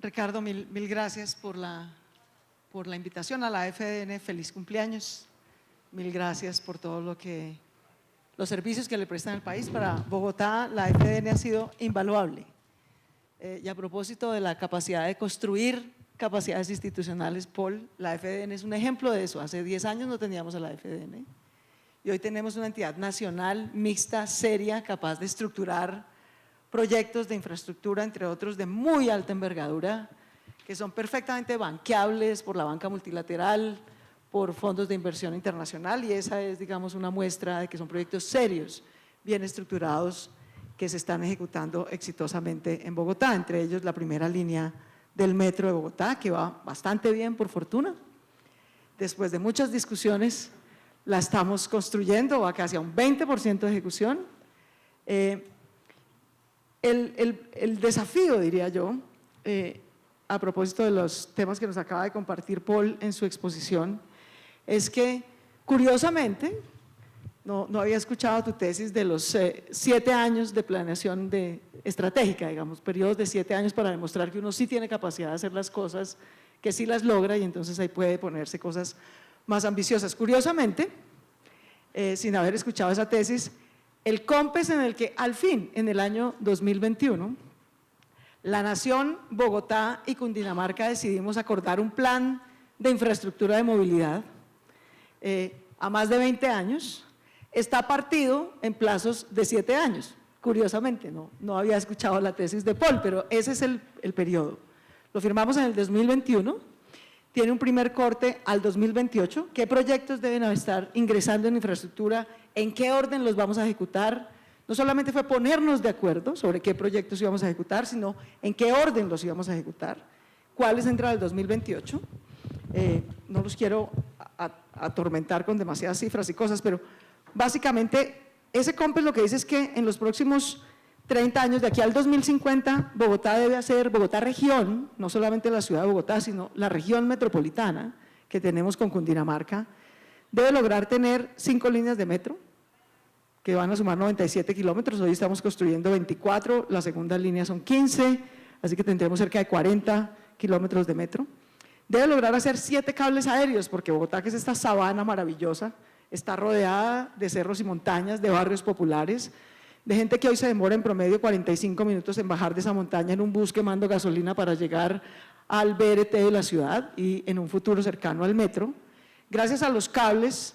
Ricardo, mil gracias por la invitación a la FDN. Feliz cumpleaños. Mil gracias por todo los servicios que le prestan al país. Para Bogotá, la FDN ha sido invaluable. Y a propósito de la capacidad de construir capacidades institucionales, Paul, la FDN es un ejemplo de eso. Hace 10 años no teníamos a la FDN y hoy tenemos una entidad nacional mixta, seria, capaz de estructurar proyectos de infraestructura, entre otros de muy alta envergadura, que son perfectamente banqueables por la banca multilateral, por fondos de inversión internacional, y esa es, digamos, una muestra de que son proyectos serios, bien estructurados, que se están ejecutando exitosamente en Bogotá, entre ellos la primera línea del metro de Bogotá, que va bastante bien, por fortuna. Después de muchas discusiones, la estamos construyendo, va casi a un 20% de ejecución. El desafío, diría yo, a propósito de los temas que nos acaba de compartir Paul en su exposición, es que, curiosamente, no había escuchado tu tesis de los 7 años de planeación estratégica, digamos, periodos de 7 años para demostrar que uno sí tiene capacidad de hacer las cosas, que sí las logra y entonces ahí puede ponerse cosas más ambiciosas. Curiosamente, sin haber escuchado esa tesis, el COMPES en el que al fin, en el año 2021, la Nación, Bogotá y Cundinamarca decidimos acordar un plan de infraestructura de movilidad a más de 20 años, está partido en plazos de 7 años. Curiosamente, no había escuchado la tesis de Paul, pero ese es el periodo. Lo firmamos en el 2021, tiene un primer corte al 2028. ¿Qué proyectos deben estar ingresando en infraestructura? ¿En qué orden los vamos a ejecutar? No solamente fue ponernos de acuerdo sobre qué proyectos íbamos a ejecutar, sino en qué orden los íbamos a ejecutar, cuáles entran al 2028. No los quiero atormentar con demasiadas cifras y cosas, pero básicamente ese COMPES lo que dice es que en los próximos 30 años, de aquí al 2050, Bogotá debe hacer, Bogotá región, no solamente la ciudad de Bogotá, sino la región metropolitana que tenemos con Cundinamarca, debe lograr tener 5 líneas de metro, que van a sumar 97 kilómetros, hoy estamos construyendo 24, la segunda línea son 15, así que tendremos cerca de 40 kilómetros de metro. Debe lograr hacer 7 cables aéreos, porque Bogotá, que es esta sabana maravillosa, está rodeada de cerros y montañas, de barrios populares, de gente que hoy se demora en promedio 45 minutos en bajar de esa montaña en un bus quemando gasolina para llegar al BRT de la ciudad y en un futuro cercano al metro. Gracias a los cables,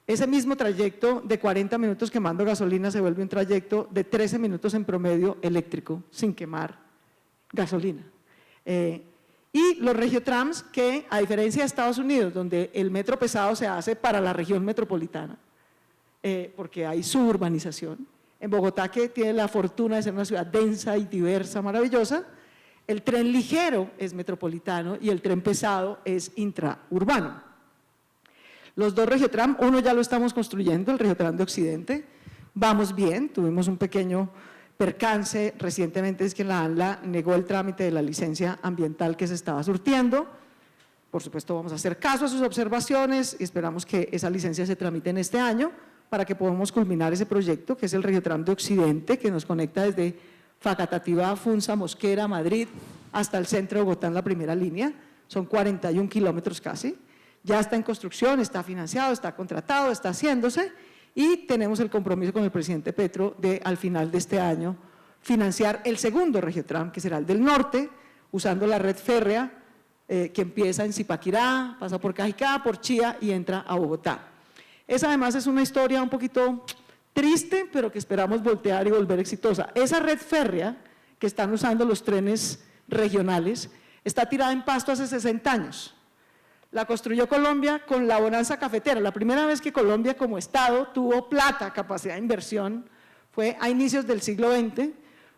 ese mismo trayecto de 40 minutos quemando gasolina se vuelve un trayecto de 13 minutos en promedio eléctrico, sin quemar gasolina. Y los regiotrams que, a diferencia de Estados Unidos, donde el metro pesado se hace para la región metropolitana, porque hay suburbanización, en Bogotá, que tiene la fortuna de ser una ciudad densa y diversa, maravillosa, el tren ligero es metropolitano y el tren pesado es intraurbano. Los 2 regiotram, uno ya lo estamos construyendo, el regiotram de Occidente, vamos bien, tuvimos un pequeño percance recientemente, es que la ANLA negó el trámite de la licencia ambiental que se estaba surtiendo. Por supuesto vamos a hacer caso a sus observaciones y esperamos que esa licencia se tramite en este año para que podamos culminar ese proyecto que es el regiotram de Occidente, que nos conecta desde Facatativá, Funza, Mosquera, Madrid hasta el centro de Bogotá en la primera línea, son 41 kilómetros casi, ya está en construcción, está financiado, está contratado, está haciéndose y tenemos el compromiso con el presidente Petro de al final de este año financiar el segundo regiotram, que será el del norte, usando la red férrea que empieza en Zipaquirá, pasa por Cajicá, por Chía y entra a Bogotá. Esa además es una historia un poquito triste, pero que esperamos voltear y volver exitosa. Esa red férrea que están usando los trenes regionales está tirada en pasto hace 60 años. La construyó Colombia con la bonanza cafetera. La primera vez que Colombia como Estado tuvo plata, capacidad de inversión, fue a inicios del siglo XX,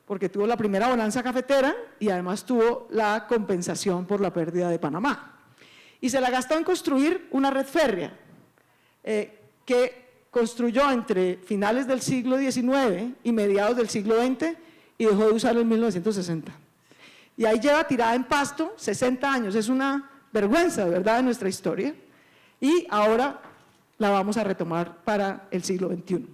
porque tuvo la primera bonanza cafetera y además tuvo la compensación por la pérdida de Panamá. Y se la gastó en construir una red férrea, que construyó entre finales del siglo XIX y mediados del siglo XX y dejó de usarlo en 1960. Y ahí lleva tirada en pasto 60 años, es una vergüenza, de verdad, de nuestra historia, y ahora la vamos a retomar para el siglo XXI.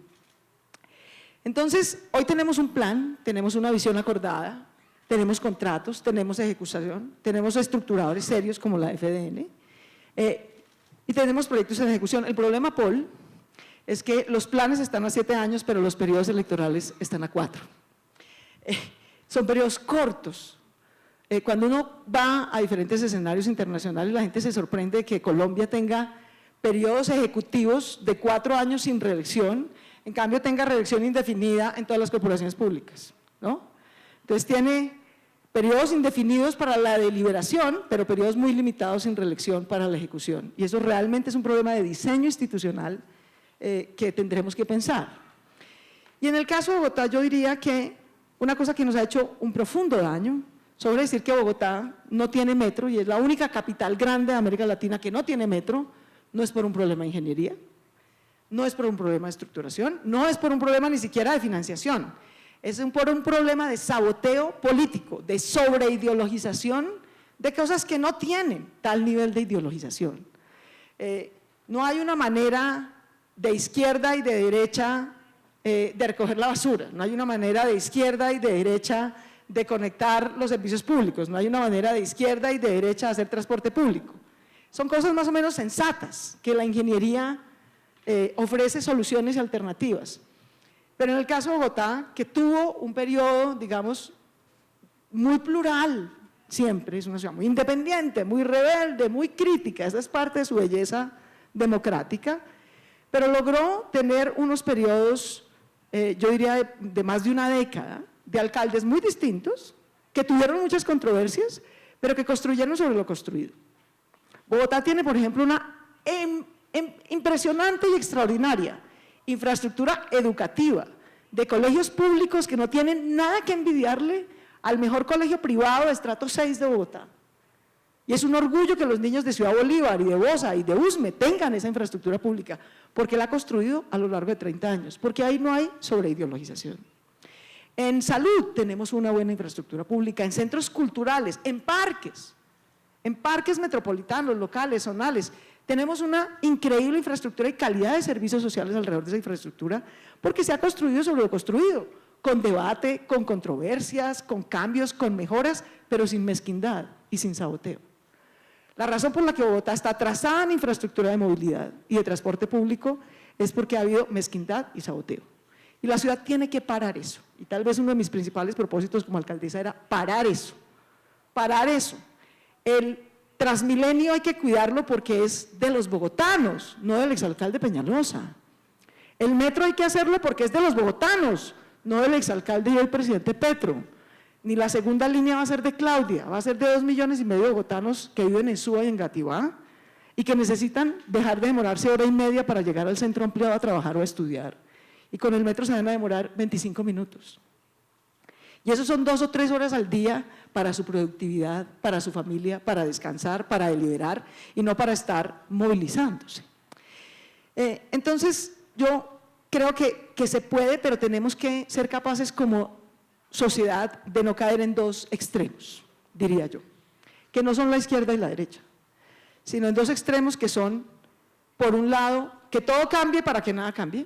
Entonces, hoy tenemos un plan, tenemos una visión acordada, tenemos contratos, tenemos ejecución, tenemos estructuradores serios como la FDN y tenemos proyectos en ejecución. El problema, Paul, es que los planes están a 7 años, pero los periodos electorales están a 4. Son periodos cortos. Cuando uno va a diferentes escenarios internacionales, la gente se sorprende de que Colombia tenga periodos ejecutivos de 4 años sin reelección, en cambio tenga reelección indefinida en todas las corporaciones públicas, ¿no? Entonces tiene periodos indefinidos para la deliberación, pero periodos muy limitados sin reelección para la ejecución. Y eso realmente es un problema de diseño institucional que tendremos que pensar. Y en el caso de Bogotá, yo diría que una cosa que nos ha hecho un profundo daño, sobre decir que Bogotá no tiene metro y es la única capital grande de América Latina que no tiene metro, no es por un problema de ingeniería, no es por un problema de estructuración, no es por un problema ni siquiera de financiación, es por un problema de saboteo político, de sobreideologización de cosas que no tienen tal nivel de ideologización. No hay una manera de izquierda y de derecha de recoger la basura, no hay una manera de izquierda y de derecha de conectar los servicios públicos, no hay una manera de izquierda y de derecha de hacer transporte público. Son cosas más o menos sensatas que la ingeniería ofrece soluciones y alternativas. Pero en el caso de Bogotá, que tuvo un periodo, digamos, muy plural, siempre, es una ciudad muy independiente, muy rebelde, muy crítica, esa es parte de su belleza democrática, pero logró tener unos periodos, yo diría, de más de una década, de alcaldes muy distintos, que tuvieron muchas controversias, pero que construyeron sobre lo construido. Bogotá tiene, por ejemplo, una impresionante y extraordinaria infraestructura educativa, de colegios públicos que no tienen nada que envidiarle al mejor colegio privado de estrato 6 de Bogotá. Y es un orgullo que los niños de Ciudad Bolívar y de Bosa y de Usme tengan esa infraestructura pública, porque la ha construido a lo largo de 30 años, porque ahí no hay sobreideologización. En salud tenemos una buena infraestructura pública, en centros culturales, en parques metropolitanos, locales, zonales. Tenemos una increíble infraestructura y calidad de servicios sociales alrededor de esa infraestructura, porque se ha construido sobre lo construido, con debate, con controversias, con cambios, con mejoras, pero sin mezquindad y sin saboteo. La razón por la que Bogotá está atrasada en infraestructura de movilidad y de transporte público es porque ha habido mezquindad y saboteo. Y la ciudad tiene que parar eso. Y tal vez uno de mis principales propósitos como alcaldesa era parar eso. Parar eso. El Transmilenio hay que cuidarlo porque es de los bogotanos, no del exalcalde Peñalosa. El metro hay que hacerlo porque es de los bogotanos, no del exalcalde y el presidente Petro. Ni la segunda línea va a ser de Claudia, va a ser de 2,5 millones de bogotanos que viven en Suba y en Gativá y que necesitan dejar de demorarse 1 hora y media para llegar al centro ampliado a trabajar o a estudiar. Y con el metro se van a demorar 25 minutos. Y eso son 2 o 3 horas al día para su productividad, para su familia, para descansar, para deliberar y no para estar movilizándose. Entonces, yo creo que se puede, pero tenemos que ser capaces como sociedad de no caer en 2 extremos, diría yo, que no son la izquierda y la derecha, sino en 2 extremos que son, por un lado, que todo cambie para que nada cambie.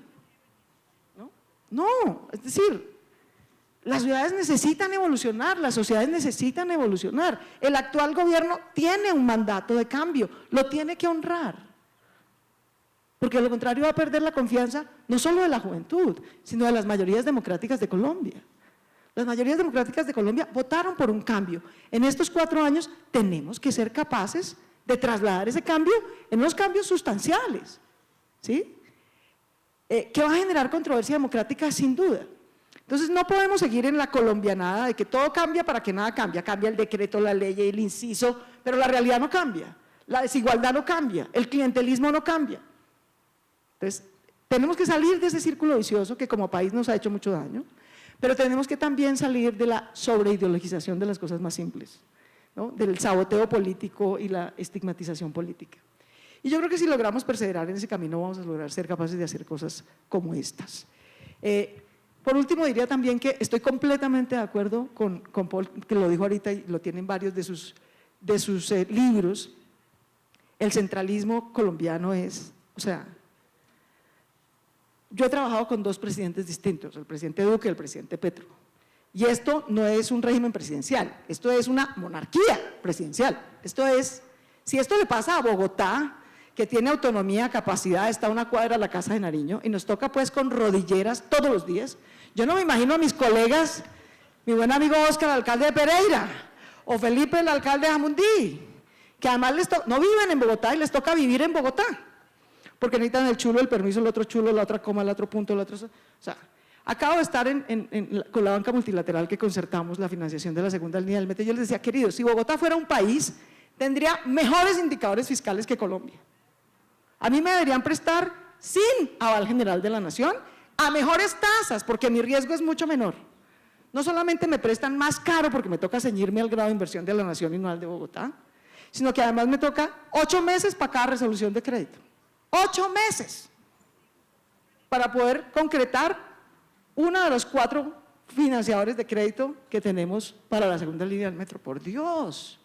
No, es decir, las ciudades necesitan evolucionar, las sociedades necesitan evolucionar. El actual gobierno tiene un mandato de cambio, lo tiene que honrar, porque de lo contrario va a perder la confianza no solo de la juventud, sino de las mayorías democráticas de Colombia. Las mayorías democráticas de Colombia votaron por un cambio. En estos 4 años tenemos que ser capaces de trasladar ese cambio en unos cambios sustanciales, ¿sí? Que va a generar controversia democrática sin duda. Entonces no podemos seguir en la colombianada de que todo cambia para que nada cambia. Cambia el decreto, la ley, el inciso, pero la realidad no cambia, la desigualdad no cambia, el clientelismo no cambia. Entonces tenemos que salir de ese círculo vicioso que como país nos ha hecho mucho daño, pero tenemos que también salir de la sobreideologización de las cosas más simples, ¿no? Del saboteo político y la estigmatización política. Y yo creo que si logramos perseverar en ese camino vamos a lograr ser capaces de hacer cosas como estas. Por último diría también que estoy completamente de acuerdo con Paul, que lo dijo ahorita y lo tiene en varios de sus libros. El centralismo colombiano es, o sea, yo he trabajado con 2 presidentes distintos, el presidente Duque y el presidente Petro, Y esto no es un régimen presidencial, esto es una monarquía presidencial. Esto es, si esto le pasa a Bogotá, que tiene autonomía, capacidad, está a una cuadra de la Casa de Nariño, y nos toca pues con rodilleras todos los días. Yo no me imagino a mis colegas, mi buen amigo Óscar, el alcalde de Pereira, o Felipe, el alcalde de Jamundí, que además no viven en Bogotá y les toca vivir en Bogotá, porque necesitan el chulo, el permiso, el otro chulo, la otra coma, el otro punto, el otro… O sea, acabo de estar con la banca multilateral que concertamos la financiación de la segunda línea del metro. Yo les decía, queridos, si Bogotá fuera un país, tendría mejores indicadores fiscales que Colombia. A mí me deberían prestar sin aval general de la nación a mejores tasas, porque mi riesgo es mucho menor. No solamente me prestan más caro porque me toca ceñirme al grado de inversión de la nación y no al de Bogotá, sino que además me toca 8 meses para cada resolución de crédito. 8 meses para poder concretar uno de los 4 financiadores de crédito que tenemos para la segunda línea del metro. Por Dios.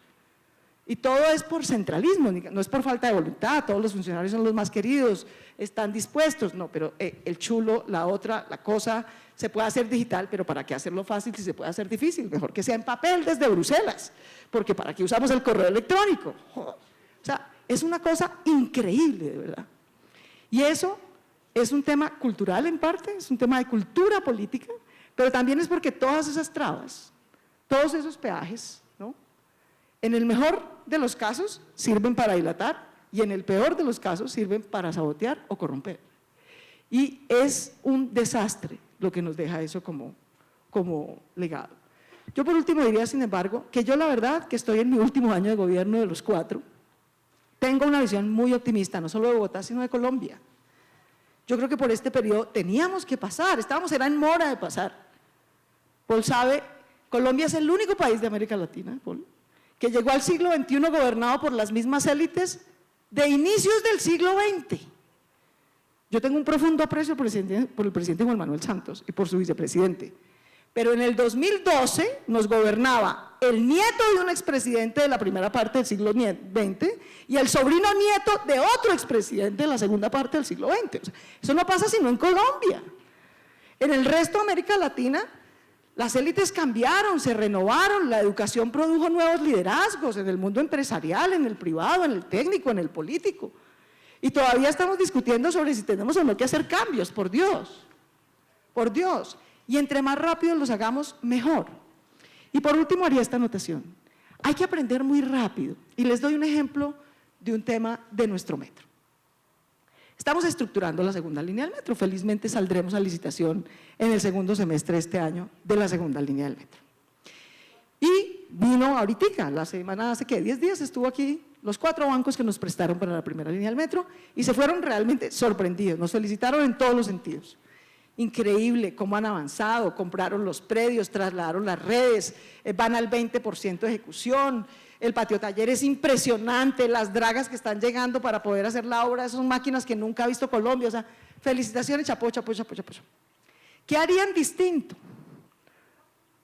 Y todo es por centralismo, no es por falta de voluntad, todos los funcionarios son los más queridos, están dispuestos, no, pero el chulo, la otra, la cosa, se puede hacer digital, pero ¿para qué hacerlo fácil si se puede hacer difícil? Mejor que sea en papel desde Bruselas, porque ¿para qué usamos el correo electrónico? O sea, es una cosa increíble, de verdad. Y eso es un tema cultural en parte, es un tema de cultura política, pero también es porque todas esas trabas, todos esos peajes, ¿no?, en el mejor de los casos sirven para dilatar y en el peor de los casos sirven para sabotear o corromper. Y es un desastre lo que nos deja eso como legado. Yo por último diría, sin embargo, que yo la verdad que estoy en mi último año de gobierno de los 4, tengo una visión muy optimista, no solo de Bogotá, sino de Colombia. Yo creo que por este periodo teníamos que pasar, era en mora de pasar. Paul sabe, Colombia es el único país de América Latina, Paul, que llegó al siglo XXI gobernado por las mismas élites de inicios del siglo XX. Yo tengo un profundo aprecio por el presidente Juan Manuel Santos y por su vicepresidente, pero en el 2012 nos gobernaba el nieto de un expresidente de la primera parte del siglo XX y el sobrino nieto de otro expresidente de la segunda parte del siglo XX. O sea, eso no pasa sino en Colombia. En el resto de América Latina, las élites cambiaron, se renovaron, la educación produjo nuevos liderazgos en el mundo empresarial, en el privado, en el técnico, en el político. Y todavía estamos discutiendo sobre si tenemos o no que hacer cambios, por Dios, por Dios. Y entre más rápido los hagamos, mejor. Y por último haría esta anotación. Hay que aprender muy rápido. Y les doy un ejemplo de un tema de nuestro metro. Estamos estructurando la segunda línea del metro, felizmente saldremos a licitación en el segundo semestre de este año de la segunda línea del metro. Y vino ahorita, la semana hace ¿qué? 10 días estuvo aquí los 4 bancos que nos prestaron para la primera línea del metro y se fueron realmente sorprendidos, nos felicitaron en todos los sentidos. Increíble cómo han avanzado, compraron los predios, trasladaron las redes, van al 20% de ejecución. El patio taller es impresionante, las dragas que están llegando para poder hacer la obra, son máquinas que nunca ha visto Colombia, o sea, felicitaciones, chapo, chapo, chapo, chapo. ¿Qué harían distinto?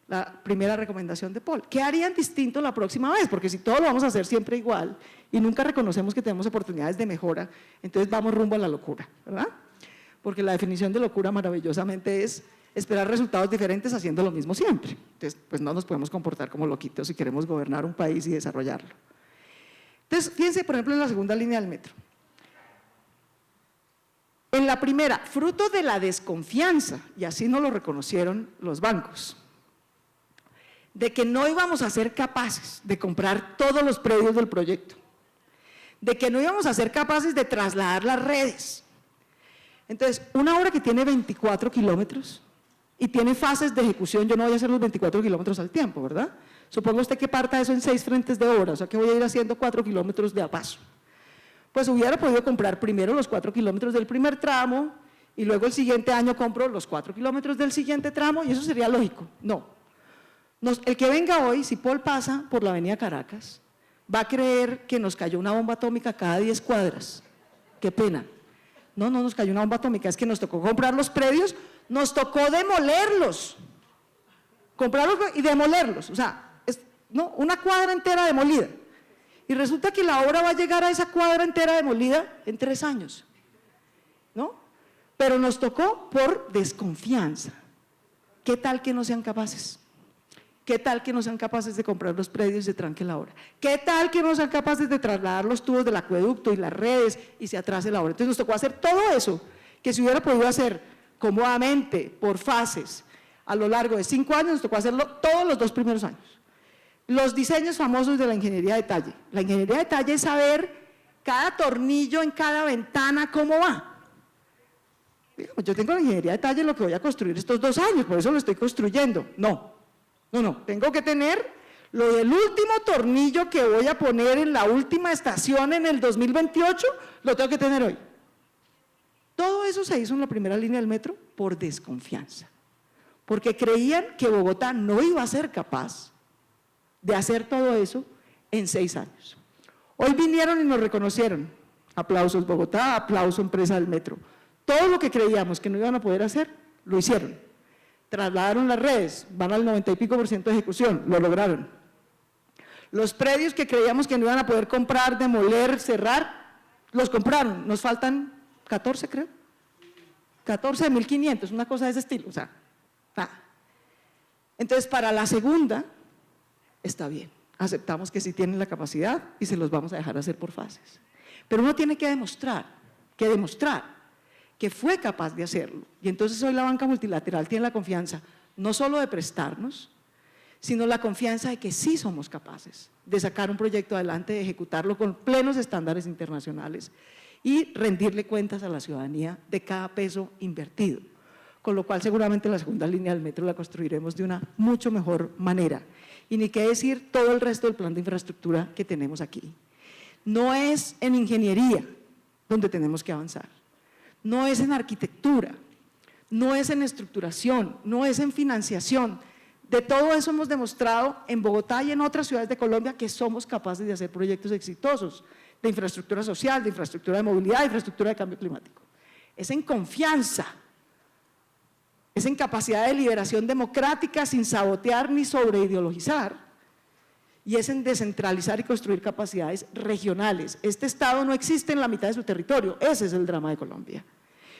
La primera recomendación de Paul, ¿qué harían distinto la próxima vez? Porque si todo lo vamos a hacer siempre igual y nunca reconocemos que tenemos oportunidades de mejora, entonces vamos rumbo a la locura, ¿verdad? Porque la definición de locura maravillosamente es esperar resultados diferentes haciendo lo mismo siempre. Entonces, pues no nos podemos comportar como loquitos si queremos gobernar un país y desarrollarlo. Entonces, fíjense, por ejemplo, en la segunda línea del metro. En la primera, fruto de la desconfianza, y así nos lo reconocieron los bancos, de que no íbamos a ser capaces de comprar todos los predios del proyecto, de que no íbamos a ser capaces de trasladar las redes. Entonces, una obra que tiene 24 kilómetros y tiene fases de ejecución, yo no voy a hacer los 24 kilómetros al tiempo, ¿verdad? Suponga usted que parta eso en 6 frentes de obra, o sea que voy a ir haciendo 4 kilómetros de a paso. Pues hubiera podido comprar primero los 4 kilómetros del primer tramo y luego el siguiente año compro los 4 kilómetros del siguiente tramo y eso sería lógico. No. El que venga hoy, si Paul pasa por la avenida Caracas, va a creer que nos cayó una bomba atómica cada 10 cuadras. Qué pena. No, no nos cayó una bomba atómica, es que nos tocó comprar los predios, nos tocó demolerlos. Comprarlos y demolerlos, o sea, una cuadra entera demolida. Y resulta que la obra va a llegar a esa cuadra entera demolida en 3 años, ¿no? Pero nos tocó por desconfianza. ¿Qué tal que no sean capaces? ¿Qué tal que no sean capaces de comprar los predios y se tranque la obra? ¿Qué tal que no sean capaces de trasladar los tubos del acueducto y las redes y se atrase la obra? Entonces nos tocó hacer todo eso, que se hubiera podido hacer cómodamente, por fases, a lo largo de 5 años, nos tocó hacerlo todos los 2 primeros años. Los diseños famosos de la ingeniería de detalle. La ingeniería de detalle es saber cada tornillo en cada ventana, cómo va. Digamos, yo tengo la ingeniería de detalle lo que voy a construir estos 2 años, por eso lo estoy construyendo. No, tengo que tener lo del último tornillo que voy a poner en la última estación en el 2028, lo tengo que tener hoy. Todo eso se hizo en la primera línea del metro por desconfianza, porque creían que Bogotá no iba a ser capaz de hacer todo eso en 6 años. Hoy vinieron y nos reconocieron. Aplausos Bogotá, aplauso empresa del metro. Todo lo que creíamos que no iban a poder hacer, lo hicieron. Trasladaron las redes, van al 90 y pico % de ejecución, lo lograron. Los predios que creíamos que no iban a poder comprar, demoler, cerrar, los compraron. Nos faltan 14, creo. 14 de 1.500, una cosa de ese estilo. O sea, entonces, para la segunda, está bien. Aceptamos que sí tienen la capacidad y se los vamos a dejar hacer por fases. Pero uno tiene que demostrar que fue capaz de hacerlo. Y entonces hoy la banca multilateral tiene la confianza, no solo de prestarnos, sino la confianza de que sí somos capaces de sacar un proyecto adelante, de ejecutarlo con plenos estándares internacionales y rendirle cuentas a la ciudadanía de cada peso invertido. Con lo cual seguramente la segunda línea del metro la construiremos de una mucho mejor manera. Y ni qué decir todo el resto del plan de infraestructura que tenemos aquí. No es en ingeniería donde tenemos que avanzar, no es en arquitectura, no es en estructuración, no es en financiación. De todo eso hemos demostrado en Bogotá y en otras ciudades de Colombia que somos capaces de hacer proyectos exitosos de infraestructura social, de infraestructura de movilidad, de infraestructura de cambio climático. Es en confianza, es en capacidad de liberación democrática sin sabotear ni sobreideologizar, y es en descentralizar y construir capacidades regionales. Este Estado no existe en la mitad de su territorio, ese es el drama de Colombia.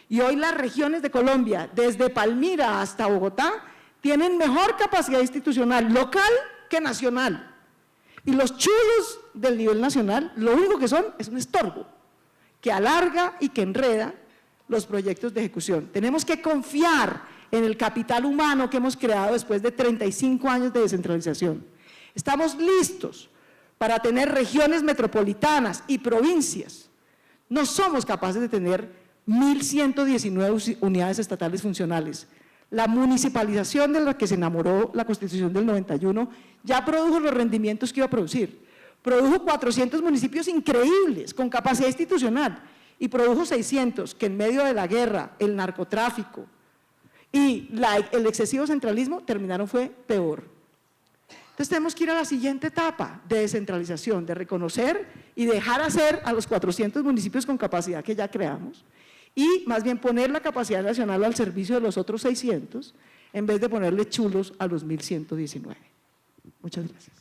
Y hoy las regiones de Colombia, desde Palmira hasta Bogotá, tienen mejor capacidad institucional local que nacional. Y los chulos del nivel nacional, lo único que son es un estorbo, que alarga y que enreda los proyectos de ejecución. Tenemos que confiar en el capital humano que hemos creado después de 35 años de descentralización. Estamos listos para tener regiones metropolitanas y provincias. No somos capaces de tener 1.119 unidades estatales funcionales. La municipalización de la que se enamoró la Constitución del 91 ya produjo los rendimientos que iba a producir. Produjo 400 municipios increíbles, con capacidad institucional, y produjo 600 que en medio de la guerra, el narcotráfico y el excesivo centralismo terminaron fue peor. Entonces tenemos que ir a la siguiente etapa de descentralización, de reconocer y dejar hacer a los 400 municipios con capacidad que ya creamos y más bien poner la capacidad nacional al servicio de los otros 600 en vez de ponerle chulos a los 1.119. Muchas gracias.